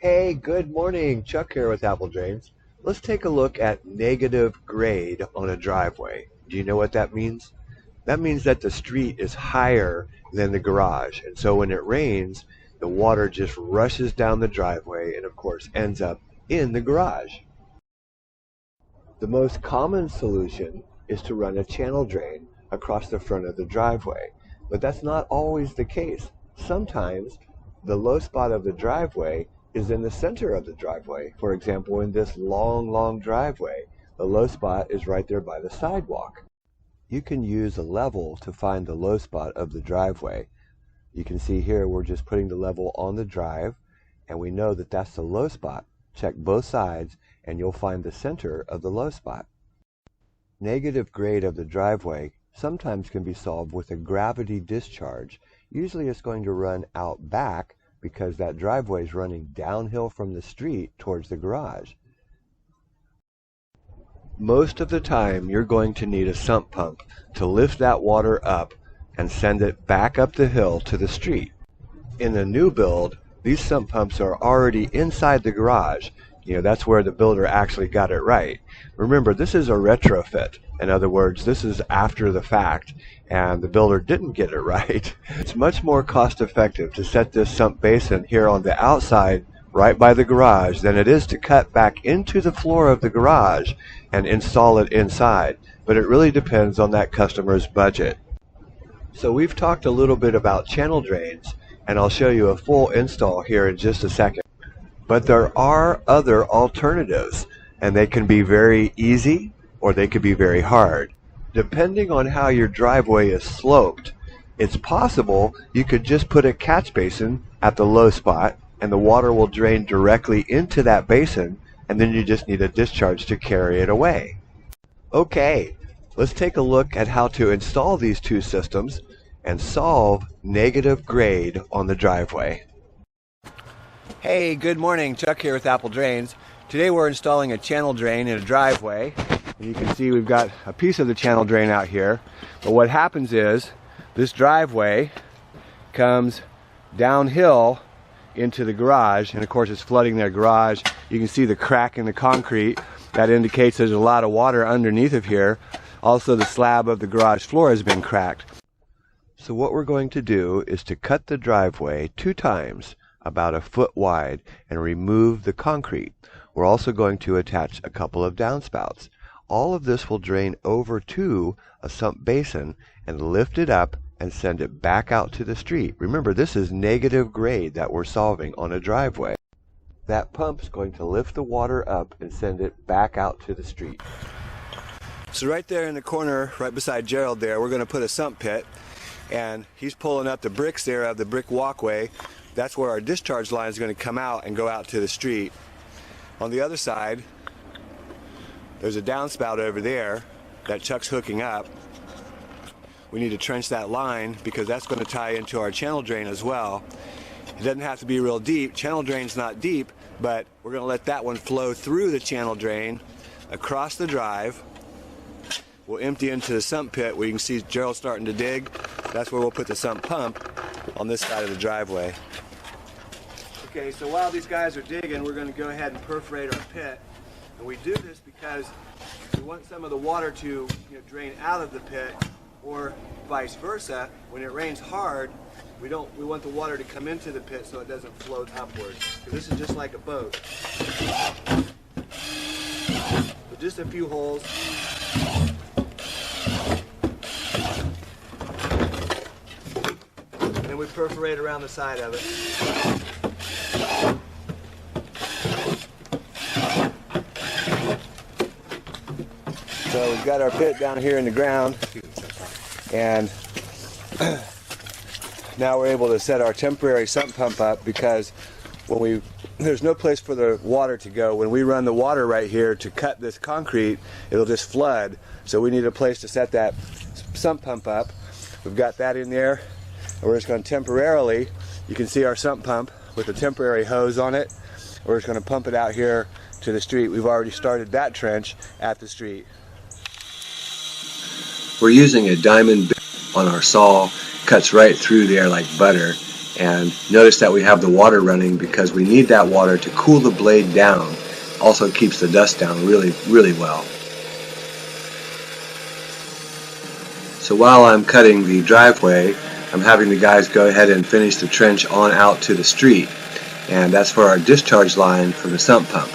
Hey, good morning. Chuck here with Apple Drains. Let's take a look at negative grade on a driveway. Do you know what that means? That means that the street is higher than the garage. And so when it rains, the water just rushes down the driveway and of course ends up in the garage. The most common solution is to run a channel drain across the front of the driveway. But that's not always the case. Sometimes the low spot of the driveway is in the center of the driveway. For example, in this long driveway, the low spot is right there by the sidewalk. You can use a level to find the low spot of the driveway. You can see here we're just putting the level on the drive, and we know that that's the low spot. Check both sides and you'll find the center of the low spot. Negative grade of the driveway sometimes can be solved with a gravity discharge. Usually it's going to run out back because that driveway is running downhill from the street towards the garage. Most of the time you're going to need a sump pump to lift that water up and send it back up the hill to the street. In the new build, these sump pumps are already inside the garage. That's where the builder actually got it right. Remember, this is a retrofit. In other words, this is after the fact, and the builder didn't get it right. It's much more cost effective to set this sump basin here on the outside, right by the garage, than it is to cut back into the floor of the garage and install it inside. But it really depends on that customer's budget. So we've talked a little bit about channel drains, and I'll show you a full install here in just a second. But there are other alternatives, and they can be very easy or they could be very hard. Depending on how your driveway is sloped, it's possible you could just put a catch basin at the low spot and the water will drain directly into that basin, and then you just need a discharge to carry it away. Okay, let's take a look at how to install these two systems and solve negative grade on the driveway. Hey, good morning. Chuck here with Apple Drains. Today we're installing a channel drain in a driveway. And you can see we've got a piece of the channel drain out here. But what happens is this driveway comes downhill into the garage, and of course it's flooding their garage. You can see the crack in the concrete. That indicates there's a lot of water underneath of here. Also, the slab of the garage floor has been cracked. So what we're going to do is to cut the driveway 2 times, about a foot wide, and remove the concrete. We're also going to attach a couple of downspouts. All of this will drain over to a sump basin and lift it up and send it back out to the street. Remember, this is negative grade that we're solving on a driveway. That pump's going to lift the water up and send it back out to the street. So right there in the corner, right beside Gerald there, we're going to put a sump pit, and he's pulling up the bricks there of the brick walkway. That's where our discharge line is going to come out and go out to the street. On the other side, there's a downspout over there that Chuck's hooking up. We need to trench that line because that's going to tie into our channel drain as well. It doesn't have to be real deep. Channel drain's not deep, but we're going to let that one flow through the channel drain across the drive. We'll empty into the sump pit where you can see Gerald starting to dig. That's where we'll put the sump pump on this side of the driveway. Okay, so while these guys are digging, we're going to go ahead and perforate our pit. And we do this because we want some of the water to drain out of the pit, or vice versa. When it rains hard, we want the water to come into the pit so it doesn't float upward. So this is just like a boat. So just a few holes. And then we perforate around the side of it. So we've got our pit down here in the ground, and now we're able to set our temporary sump pump up because there's no place for the water to go. When we run the water right here to cut this concrete, it'll just flood. So we need a place to set that sump pump up. We've got that in there, and we're just going to temporarily, you can see our sump pump with a temporary hose on it. We're just going to pump it out here to the street. We've already started that trench at the street. We're using a diamond bit on our saw, cuts right through there like butter, And notice that we have the water running because we need that water to cool the blade down. Also keeps the dust down really, really well. So while I'm cutting the driveway, I'm having the guys go ahead and finish the trench on out to the street. And that's for our discharge line for the sump pump.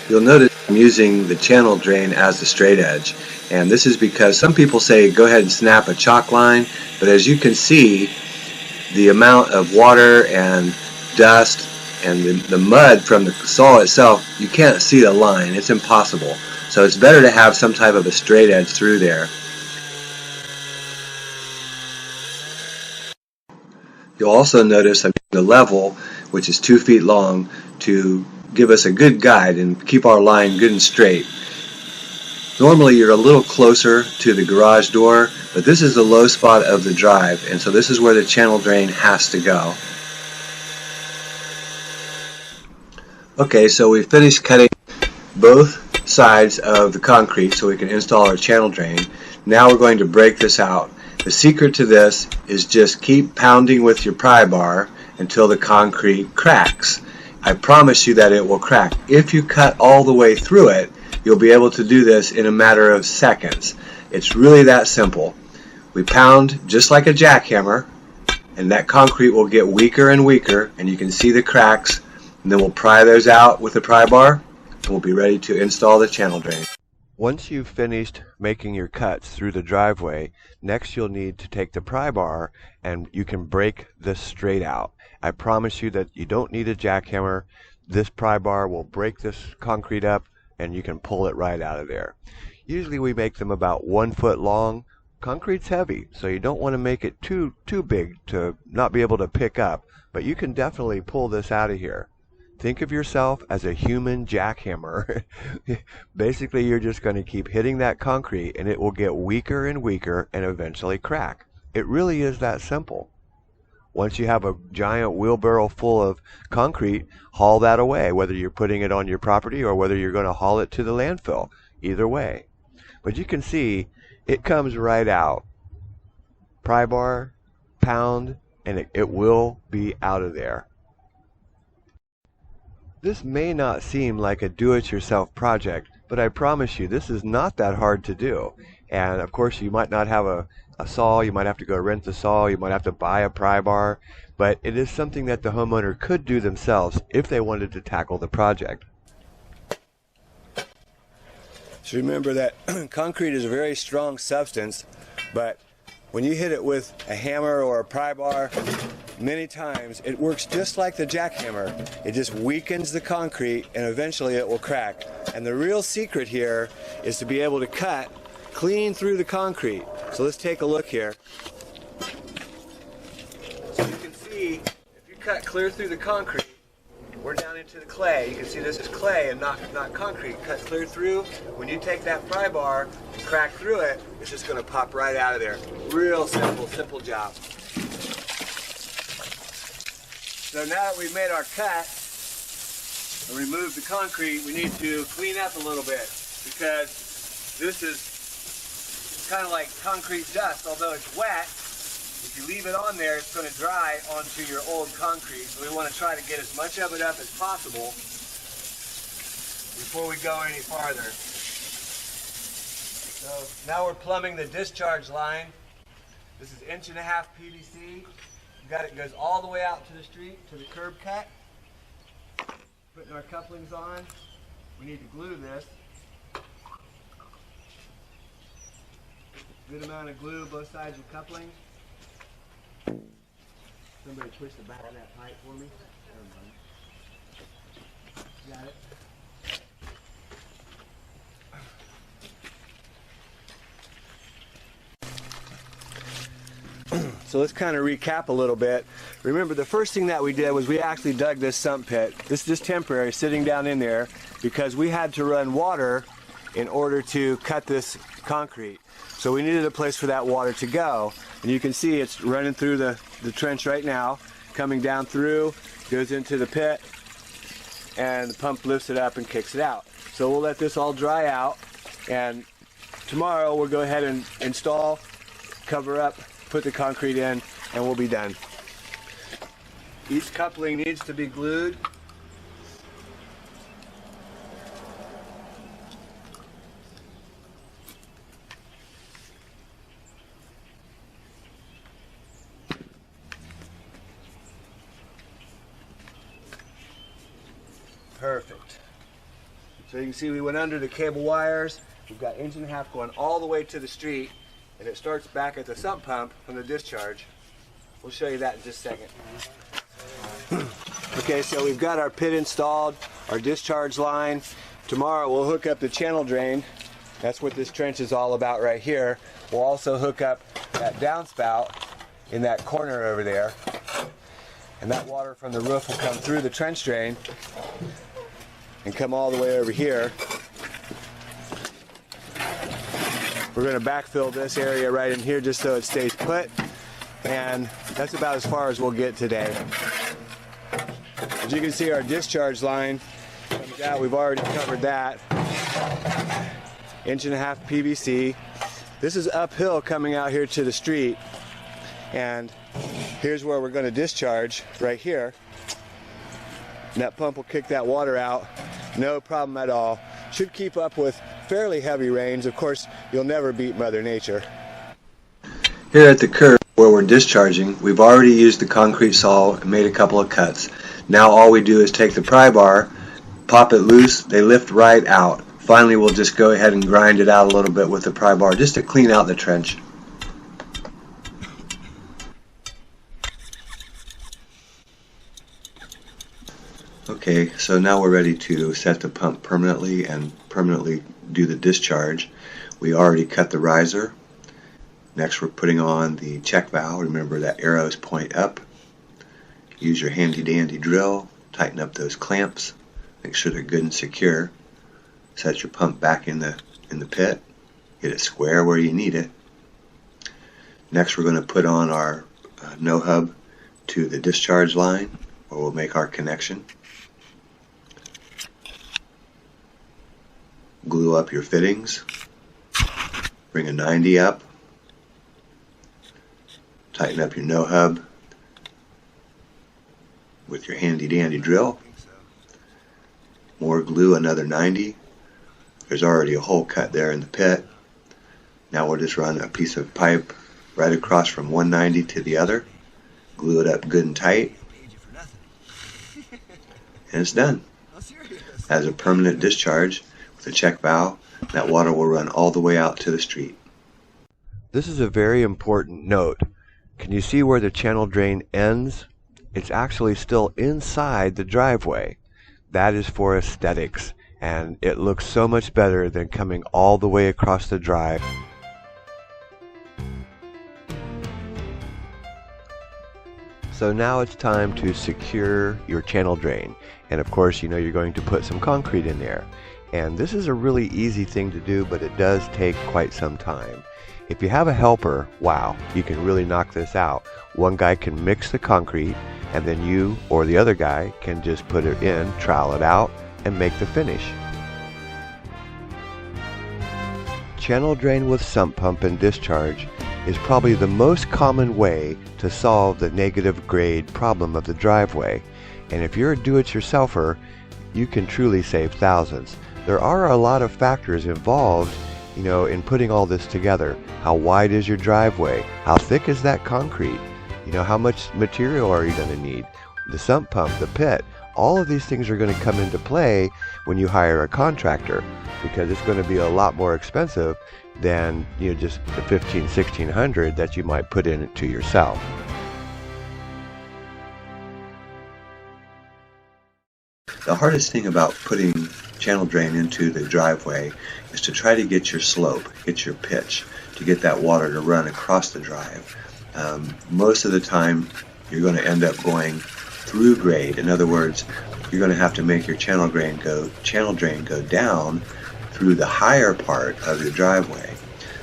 You'll notice I'm using the channel drain as the straight edge. And this is because some people say go ahead and snap a chalk line, but as you can see, the amount of water and dust and the mud from the soil itself, you can't see the line. It's impossible. So it's better to have some type of a straight edge through there. You'll also notice I'm using the level, which is 2 feet long, to give us a good guide and keep our line good and straight. Normally you're a little closer to the garage door, but this is the low spot of the drive, and so this is where the channel drain has to go. Okay, so we finished cutting both sides of the concrete so we can install our channel drain. Now we're going to break this out. The secret to this is just keep pounding with your pry bar until the concrete cracks. I promise you that it will crack. If you cut all the way through it, you'll be able to do this in a matter of seconds. It's really that simple. We pound just like a jackhammer, and that concrete will get weaker and weaker, and you can see the cracks, and then we'll pry those out with the pry bar, and we'll be ready to install the channel drain. Once you've finished making your cuts through the driveway, next you'll need to take the pry bar and you can break this straight out. I promise you that you don't need a jackhammer. This pry bar will break this concrete up and you can pull it right out of there. Usually we make them about 1 foot long. Concrete's heavy, so you don't want to make it too big to not be able to pick up, but you can definitely pull this out of here. Think of yourself as a human jackhammer. Basically, you're just going to keep hitting that concrete and it will get weaker and weaker and eventually crack. It really is that simple. Once you have a giant wheelbarrow full of concrete, haul that away, whether you're putting it on your property or whether you're going to haul it to the landfill. Either way. But you can see it comes right out. Pry bar, pound, and it will be out of there. This may not seem like a do-it-yourself project, but I promise you this is not that hard to do. And of course you might not have a saw, you might have to go rent the saw, you might have to buy a pry bar, but it is something that the homeowner could do themselves if they wanted to tackle the project. So remember that concrete is a very strong substance, but when you hit it with a hammer or a pry bar, many times it works just like the jackhammer. It just weakens the concrete and eventually it will crack. And the real secret here is to be able to cut clean through the concrete. So let's take a look here. So you can see if you cut clear through the concrete, we're down into the clay. You can see this is clay and not concrete. Cut clear through. When you take that pry bar and crack through it, it's just going to pop right out of there. Real simple job. So now that we've made our cut and removed the concrete, we need to clean up a little bit because this is kind of like concrete dust. Although it's wet, if you leave it on there, it's going to dry onto your old concrete. So we want to try to get as much of it up as possible before we go any farther. So now we're plumbing the discharge line. This is 1.5 inch PVC. You got it, goes all the way out to the street, to the curb cut. Putting our couplings on. We need to glue this. Good amount of glue both sides of coupling. Somebody push the back of that pipe for me. Got it. So let's kind of recap a little bit. Remember, the first thing that we did was we actually dug this sump pit. This is just temporary, sitting down in there, because we had to run water in order to cut this concrete. So we needed a place for that water to go. And you can see it's running through the trench right now, coming down through, goes into the pit, and the pump lifts it up and kicks it out. So we'll let this all dry out, and tomorrow we'll go ahead and install cover up, put the concrete in, and we'll be done. Each coupling needs to be glued. Perfect. So you can see we went under the cable wires. We've got 1.5 inches going all the way to the street, and it starts back at the sump pump from the discharge. We'll show you that in just a second. Okay, so we've got our pit installed, our discharge line. Tomorrow we'll hook up the channel drain. That's what this trench is all about right here. We'll also hook up that downspout in that corner over there. And that water from the roof will come through the trench drain and come all the way over here. We're going to backfill this area right in here just so it stays put, and that's about as far as we'll get today. As you can see, our discharge line comes out. We've already covered that. 1.5 inches PVC. This is uphill coming out here to the street, and here's where we're going to discharge right here. And that pump will kick that water out. No problem at all. Should keep up with fairly heavy rains. Of course, you'll never beat Mother Nature. Here at the curb where we're discharging, we've already used the concrete saw and made a couple of cuts. Now all we do is take the pry bar, pop it loose, they lift right out. Finally, we'll just go ahead and grind it out a little bit with the pry bar just to clean out the trench. Okay, so now we're ready to set the pump permanently and permanently do the discharge. We already cut the riser. Next we're putting on the check valve. Remember that arrows point up. Use your handy dandy drill, tighten up those clamps, make sure they're good and secure. Set your pump back in the pit. Get it square where you need it. Next we're going to put on our no hub to the discharge line where we'll make our connection. Glue up your fittings, bring a 90 up, tighten up your no hub with your handy dandy drill, more glue, another 90. There's already a hole cut there in the pit. Now we'll just run a piece of pipe right across from one 90 to the other, glue it up good and tight, and it's done. As a permanent discharge, the check valve, that water will run all the way out to the street. This is a very important note. Can you see where the channel drain ends? It's actually still inside the driveway. That is for aesthetics, and it looks so much better than coming all the way across the drive. So now it's time to secure your channel drain, and of course you know you're going to put some concrete in there. And this is a really easy thing to do, but it does take quite some time. If you have a helper, wow, you can really knock this out. One guy can mix the concrete, and then you or the other guy can just put it in, trowel it out, and make the finish. Channel drain with sump pump and discharge is probably the most common way to solve the negative grade problem of the driveway. And if you're a do-it-yourselfer, you can truly save thousands. There are a lot of factors involved, you know, in putting all this together. How wide is your driveway? How thick is that concrete? You know, how much material are you going to need? The sump pump, the pit, all of these things are going to come into play when you hire a contractor, because it's going to be a lot more expensive than, you know, just the $1,500-1,600 that you might put in it to yourself. The hardest thing about putting channel drain into the driveway is to try to get your slope, get your pitch, to get that water to run across the drive. Most of the time you're going to end up going through grade. In other words, you're going to have to make your channel drain go down through the higher part of your driveway.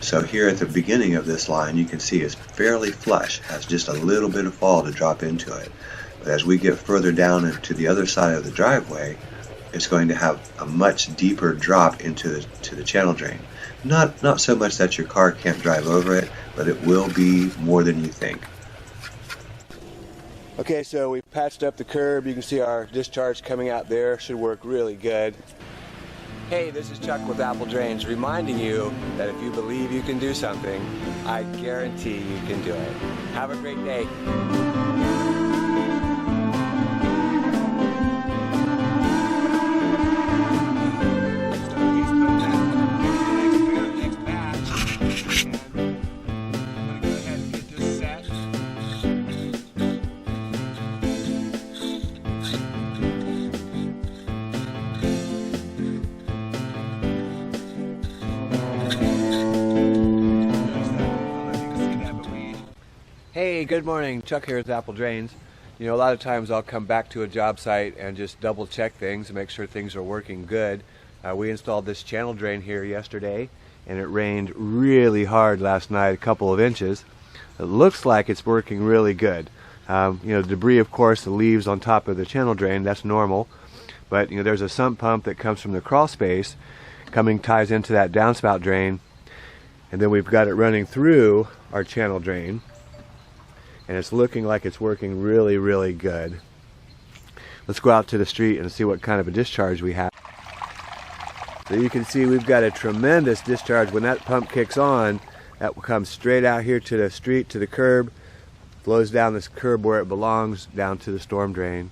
So here at the beginning of this line, you can see it's fairly flush, has just a little bit of fall to drop into it. But as we get further down into the other side of the driveway, it's going to have a much deeper drop into the channel drain. Not so much that your car can't drive over it, but it will be more than you think. Okay, so we patched up the curb. You can see our discharge coming out there. Should work really good. Hey, this is Chuck with Apple Drains, reminding you that if you believe you can do something, I guarantee you can do it. Have a great day. Hey, good morning. Chuck here with Apple Drains. You know, a lot of times I'll come back to a job site and just double check things and make sure things are working good. We installed this channel drain here yesterday, and it rained really hard last night, a couple of inches. It looks like it's working really good. You know, debris, of course, the leaves on top of the channel drain, that's normal. But, you know, there's a sump pump that comes from the crawl space, ties into that downspout drain, and then we've got it running through our channel drain. And it's looking like it's working really, really good. Let's go out to the street and see what kind of a discharge we have. So you can see we've got a tremendous discharge. When that pump kicks on, that will come straight out here to the street, to the curb, flows down this curb where it belongs, down to the storm drain.